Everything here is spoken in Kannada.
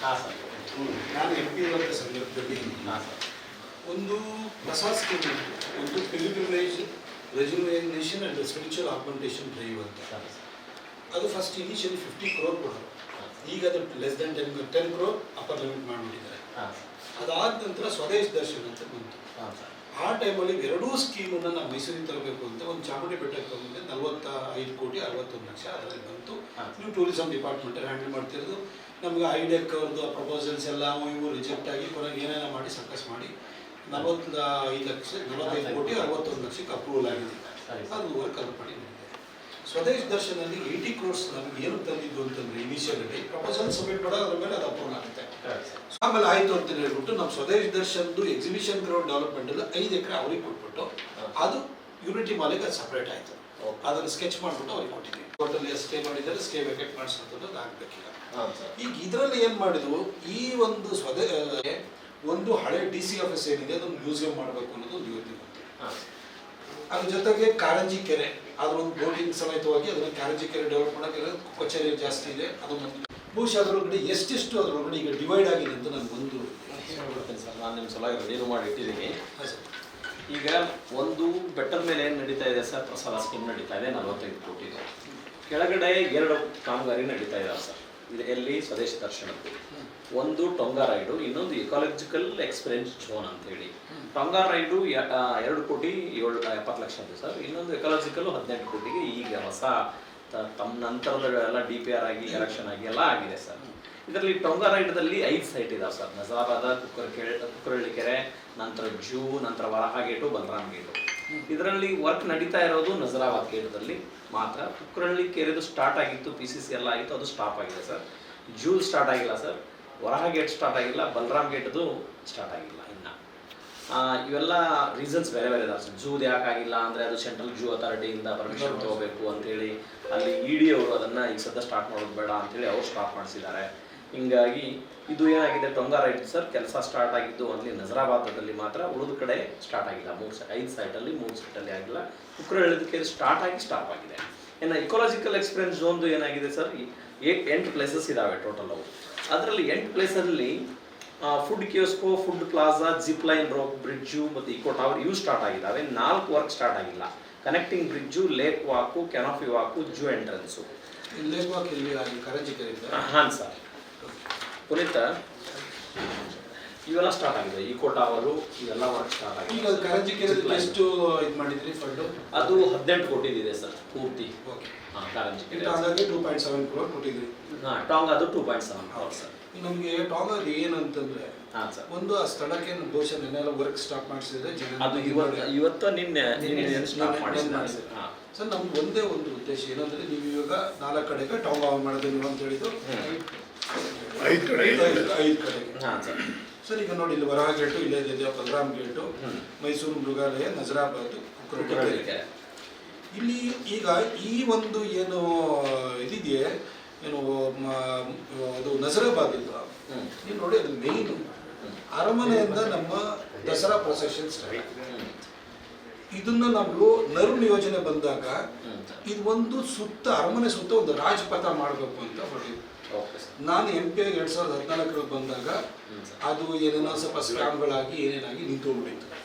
ಹಾಂ ಸರ್. ನಾನು ಎಂ ಪಿ ಇರುವಂಥ ಸಂದರ್ಭದಲ್ಲಿ ಹಾಂ ಸರ್. ಒಂದು ಹೊಸ ಸ್ಕೀಮ್ ಒಂದು pilgrimage rejuvenation and spiritual augmentation drive ಅಂತ. ಅದು ಫಸ್ಟ್ ಇನಿಷಿಯಲಿ 50 crore ಕೊಡೋದು. ಈಗ ಅದು less than 10 crore upper limit ಮಾಡಿಬಿಟ್ಟಿದ್ದಾರೆ. ಅದಾದ ನಂತರ ಸ್ವದೇಶ್ ದರ್ಶನ್ ಅಂತ ಬಂತು. ಆ ಟೈಮಲ್ಲಿ ಎರಡೂ ಸ್ಕೀಮನ್ನು ನಾವು ಮೈಸೂರಿಗೆ ತರಬೇಕು ಅಂತ ಒಂದು ಚಾಮುಂಡಿ ಬೆಟ್ಟಕ್ಕೆ ಬಂದಿದೆ 45 ಕೋಟಿ 61 ಲಕ್ಷ ಅದರಲ್ಲಿ ಬಂತು. ನೀವು ಟೂರಿಸಂ ಡಿಪಾರ್ಟ್ಮೆಂಟಲ್ಲಿ ಹ್ಯಾಂಡಲ್ ಮಾಡ್ತಿರೋದು. ನಮಗೆ ಐಡೆಕ್ ಅವ್ರದ್ದು ಪ್ರಪೋಸಲ್ಸ್ ಎಲ್ಲ ಇವು ರಿಜೆಕ್ಟ್ ಆಗಿ ಕೊನೆಗೆ ಏನೇನೋ ಮಾಡಿ ಸರ್ಕಸ್ ಮಾಡಿ 45 ಕೋಟಿ 61 ಲಕ್ಷಕ್ಕೆ ಅಪ್ರೂವಲ್ ಆಗಿದೆ. ಅದು ವರ್ಕ್ ಅದು ಮಾಡಿ ನಡೆದಿದೆ. ಸ್ವದೇಶ್ ದರ್ಶನಲ್ಲಿ 80 crores ನಮಗೆ ಏನು ತಂದಿದ್ದು ಅಂತಂದರೆ ಇನಿಷಿಯಲಿ ಪ್ರಪೋಸಲ್ ಸಬ್ಮಿಟ್ ಮಾಡೋದು ಅದ್ರ ಮೇಲೆ ಅದು ಅಪ್ರೂವಲ್ ಆಗುತ್ತೆ. ಆಮೇಲೆ ಆಯಿತು ಅಂತ ಹೇಳ್ಬಿಟ್ಟು ನಮ್ಮ ಸ್ವದೇಶ್ ದರ್ಶನ್ದು ಎಕ್ಸಿಬಿಷನ್ ಗ್ರೌಂಡ್ ಡೆವಲಪ್ಮೆಂಟಲ್ಲಿ 5 ಎಕರೆ ಅವ್ರಿಗೆ ಕೊಟ್ಬಿಟ್ಟು ಅದು ಯೂನಿಟಿ ಮಾಲಿಗೆ ಅದು ಸಪ್ರೇಟ್ ಆಯಿತು. ಅದನ್ನು ಸ್ಕೆಚ್ ಮಾಡಿಬಿಟ್ಟು ಅವ್ರಿಗೆ ಕೊಟ್ಟಿದ್ದೀವಿ. ಕೋರ್ಟಲ್ಲಿ ಸ್ಟೇ ಮಾಡಿದ್ದಾರೆ, ಸ್ಟೇ ವೆಕೆಟ್ ಮಾಡಿಸೋದು ಆಗಬೇಕಿಲ್ಲ. ಈಗ ಇದರಲ್ಲಿ ಏನು ಮಾಡಿದ್ವು, ಈ ಒಂದು ಒಂದು ಹಳೆ DC ಆಫೀಸ್ ಏನಿದೆ ಅದನ್ನು ಮ್ಯೂಸಿಯಂ ಮಾಡಬೇಕು ಅನ್ನೋದು ಒಂದು ಯೋಜನೆ ಬಂತು. ಅದ್ರ ಜೊತೆಗೆ ಕಾರಂಜಿ ಕೆರೆ ಅದರೊಂದು ಬೋಟಿಂಗ್ ಸಮೇತವಾಗಿ ಅದನ್ನು ಕಾರಂಜಿ ಕೆರೆ ಡೆವಲಪ್ ಮಾಡೋಕ್ಕೆ ಕಚೇರಿ ಜಾಸ್ತಿ ಇದೆ. ಅದೊಂದು ಬಹುಶಃ ಅದರೊಳಗಡೆ ಎಷ್ಟೆಷ್ಟು ಅದರೊಳಗಡೆ ಈಗ ಡಿವೈಡ್ ಆಗಿದೆ ಅಂತ ನನಗೊಂದು ಹೇಳ್ಬಿಡ್ತೇನೆ ಸರ್. ನಾನು ನಿಮ್ಮ ಸಲ ರೆಡಿ ಮಾಡಿ ಇಟ್ಟಿದ್ದೀನಿ. ಈಗ ಒಂದು ಬೆಟ್ಟದ ಮೇಲೆ ಏನು ನಡೀತಾ ಇದೆ ಸರ್, ಪ್ರಸಾದ ಸ್ಕೀಮ್ ನಡೀತಾ ಇದೆ 45 ಕೋಟಿ. ಕೆಳಗಡೆ 2 ಕಾಮಗಾರಿ ನಡೀತಾ ಇದ್ದಾವೆ ಸರ್. ಇದು ಎಲ್ಲಿ ಸ್ವದೇಶ್ ದರ್ಶನದ್ದು ಒಂದು ಟೊಂಗಾ ರೈಡು, ಇನ್ನೊಂದು ಎಕಾಲಜಿಕಲ್ ಎಕ್ಸ್ಪೀರಿಯನ್ಸ್ ಝೋನ್ ಅಂತೇಳಿ. ಟೊಂಗಾ ರೈಡು 2 ಕೋಟಿ 70 ಲಕ್ಷ ಇದೆ ಸರ್. ಇನ್ನೊಂದು ಎಕಾಲಜಿಕಲ್ 18 ಕೋಟಿಗೆ ಈಗ ಹೊಸ ತಮ್ಮ ನಂತರದ ಎಲ್ಲ DPR ಆಗಿ ಎಲೆಕ್ಷನ್ ಆಗಿ ಎಲ್ಲ ಆಗಿದೆ ಸರ್. ಇದರಲ್ಲಿ ಟೊಂಗಾ ರೈಡ್ದಲ್ಲಿ 5 ಸೈಟ್ ಇದಾವೆ ಸರ್. ನಜರಾಬಾದ, ಕುಕ್ಕರಳ್ಳಿ ಕೆರೆ, ನಂತರ ಜೂ, ನಂತರ ವರಹ ಗೇಟು, ಬಲರಾಮ್ ಗೇಟು. ಇದರಲ್ಲಿ ವರ್ಕ್ ನಡೀತಾ ಇರೋದು ನಜರಾಬಾದ್ ಗೇಟದಲ್ಲಿ ಮಾತ್ರ. ಕುಕ್ಕರಳ್ಳಿ ಕೆರೆದು ಸ್ಟಾರ್ಟ್ ಆಗಿತ್ತು, PCC ಎಲ್ಲ ಆಗಿತ್ತು, ಅದು ಸ್ಟಾಪ್ ಆಗಿದೆ ಸರ್. ಜೂ ಸ್ಟಾರ್ಟ್ ಆಗಿಲ್ಲ ಸರ್, ವರಹ ಗೇಟ್ ಸ್ಟಾರ್ಟ್ ಆಗಿಲ್ಲ, ಬಲರಾಮ್ ಗೇಟ್ದು ಸ್ಟಾರ್ಟ್ ಆಗಿಲ್ಲ ಇನ್ನು. ಇವೆಲ್ಲ ರೀಸನ್ಸ್ ಬೇರೆ ಬೇರೆ ಇದಾವೆ ಸರ್. ಜೂದು ಯಾಕಾಗಿಲ್ಲ ಅಂದರೆ ಅದು ಸೆಂಟ್ರಲ್ ಜೂ ಅಥಾರಿಟಿಯಿಂದ ಪರ್ಮಿಷನ್ ತೊಗೋಬೇಕು ಅಂತೇಳಿ ಅಲ್ಲಿ ED ಅವರು ಅದನ್ನು ಈಗ ಸದ್ಯ ಸ್ಟಾರ್ಟ್ ಮಾಡೋದು ಬೇಡ ಅಂತೇಳಿ ಅವ್ರು ಸ್ಟಾಪ್ ಮಾಡಿಸಿದ್ದಾರೆ. ಹಿಂಗಾಗಿ ಇದು ಏನಾಗಿದೆ, ಟೊಂಗಾ ರೈಡ್ ಸರ್ ಕೆಲಸ ಸ್ಟಾರ್ಟ್ ಆಗಿದ್ದು ಅಲ್ಲಿ ನಜರಾಬಾದಲ್ಲಿ ಮಾತ್ರ, ಉಳಿದ ಕಡೆ ಸ್ಟಾರ್ಟ್ ಆಗಿಲ್ಲ. 5 ಸೈಟಲ್ಲಿ 3 ಸೈಟಲ್ಲಿ ಆಗಿಲ್ಲ. ಕುಕ್ಕರಳ್ಳಿದಕ್ಕೆ ಸ್ಟಾರ್ಟ್ ಆಗಿ ಸ್ಟಾಪ್ ಆಗಿದೆ. ಇನ್ನು ಇಕೋಲಾಜಿಕಲ್ ಎಕ್ಸ್ಪೀರಿಯನ್ಸ್ ಝೋನ್ದು ಏನಾಗಿದೆ ಸರ್, 8 ಪ್ಲೇಸಸ್ ಇದ್ದಾವೆ ಟೋಟಲ್ ಅವು. ಅದರಲ್ಲಿ 8 ಪ್ಲೇಸಲ್ಲಿ food kiosk, food plaza, zip line, rope bridge ಮತ್ತು ಇಕೋ ಟವರ್ ಇವು ಸ್ಟಾರ್ಟ್ ಆಗಿದ್ದಾವೆ. 4 ವರ್ಕ್ ಸ್ಟಾರ್ಟ್ ಆಗಿಲ್ಲ. Connecting bridge, lake walk, canopy walk, zoo entrance. Lake walk ಇಲ್ಲಿ ಕಾರಂಜಿ ಕೆರೆ ಹಾಂ ಸರ್. ಪುನೀತ ಇವೆಲ್ಲ ಸ್ಟಾರ್ಟ್ ಆಗಿದೆ. ಇಕೋ ಟವರು ಇವೆಲ್ಲ ವರ್ಕ್ ಸ್ಟಾರ್ಟ್ ಆಗಿದೆ. ಈಗ ಕಾರಂಜಿ ಕೆರೆ ಎಷ್ಟು ಇದು ಮಾಡಿದ್ರಿ ಫಂಡು? ಅದು 18 ಕೋಟಿ ಇದೆ ಸರ್ ಪೂರ್ತಿ. ಓಕೆ. ಹಾಂ, ಕಾರಂಜಿ ಕೆರೆ ಟಾಂಗಾಗೆ 2.7 crore ಕೊಟ್ಟಿದ್ರಿ. ಹಾಂ, ಟಾಂಗ್ ಅದು 2.7 crore ಸರ್. ನಮಗೆ ಟಾಂಗಾಗೆ ಏನಂತಂದ್ರೆ ಹಾಂ ಸರ್, ಒಂದು ಆ ಸ್ಥಳಕ್ಕೆ ಬಹುಶಃ ನೆನ್ನೆಲ್ಲ ವರ್ಕ್ ಸ್ಟಾರ್ಟ್ ಮಾಡಿಸಿದ್ರೆ ಅದು ಇವತ್ತು ನಿನ್ನೆ ಸ್ಟಾರ್ಟ್ ಮಾಡಿಸಿದ್ದಾರೆ ಸರ್. ನಮ್ಗೆ ಒಂದೇ ಒಂದು ಉದ್ದೇಶ ಏನಂದ್ರೆ, ನೀವು ಇವಾಗ 4 ಕಡೆಗೆ ಟಾಂಗಾ ಮಾಡೋದು ನೀವು ಅಂತ ಹೇಳಿದ್ದು 5 ಕಡೆಗೆ. ಹಾಂ ಸರ್. ಸರ್ ಈಗ ನೋಡಿ, ಇಲ್ಲಿ ವರಹ ಗೇಟು ಇಲ್ಲೇ ಇದೆ, ಬಲರಾಮ್ ಗೇಟು, ಮೈಸೂರು ಮೃಗಾಲಯ, ನಜರಾಬಾದ್, ಕುಕ್ಕರಳ್ಳಿ ಕೆರೆ. ಇಲ್ಲಿ ಈಗ ಈ ಒಂದು ಏನು ಇದಿದೆಯೇ ಏನು ಅದು ನಜರಾಬಾದ್ ಇಲ್ಲ, ನೀವು ನೋಡಿ ಅದು ಮೇಯ್ನು ಅರಮನೆಯಿಂದ ನಮ್ಮ ದಸರಾ ಪ್ರೊಸೆಷನ್ ಸ್ಟಾರ್ಟ್. ಇದನ್ನ ನಾವು ನರು ನಿಯೋಜನೆ ಬಂದಾಗ ಇದು ಒಂದು ಸುತ್ತ ಅರಮನೆ ಸುತ್ತ ಒಂದು ರಾಜಪಥ ಮಾಡಬೇಕು ಅಂತ ಹೊರಟಿದ್ವಿ. ನಾನು MP 2014 ಬಂದಾಗ ಅದು ಏನೇನೋ ಸ್ವಲ್ಪ ಸ್ಕ್ಯಾಮ್ಗಳಾಗಿ ಏನೇನಾಗಿ ನಿಂತೋಗ್ಬಿಟ್ಟಿತ್ತು.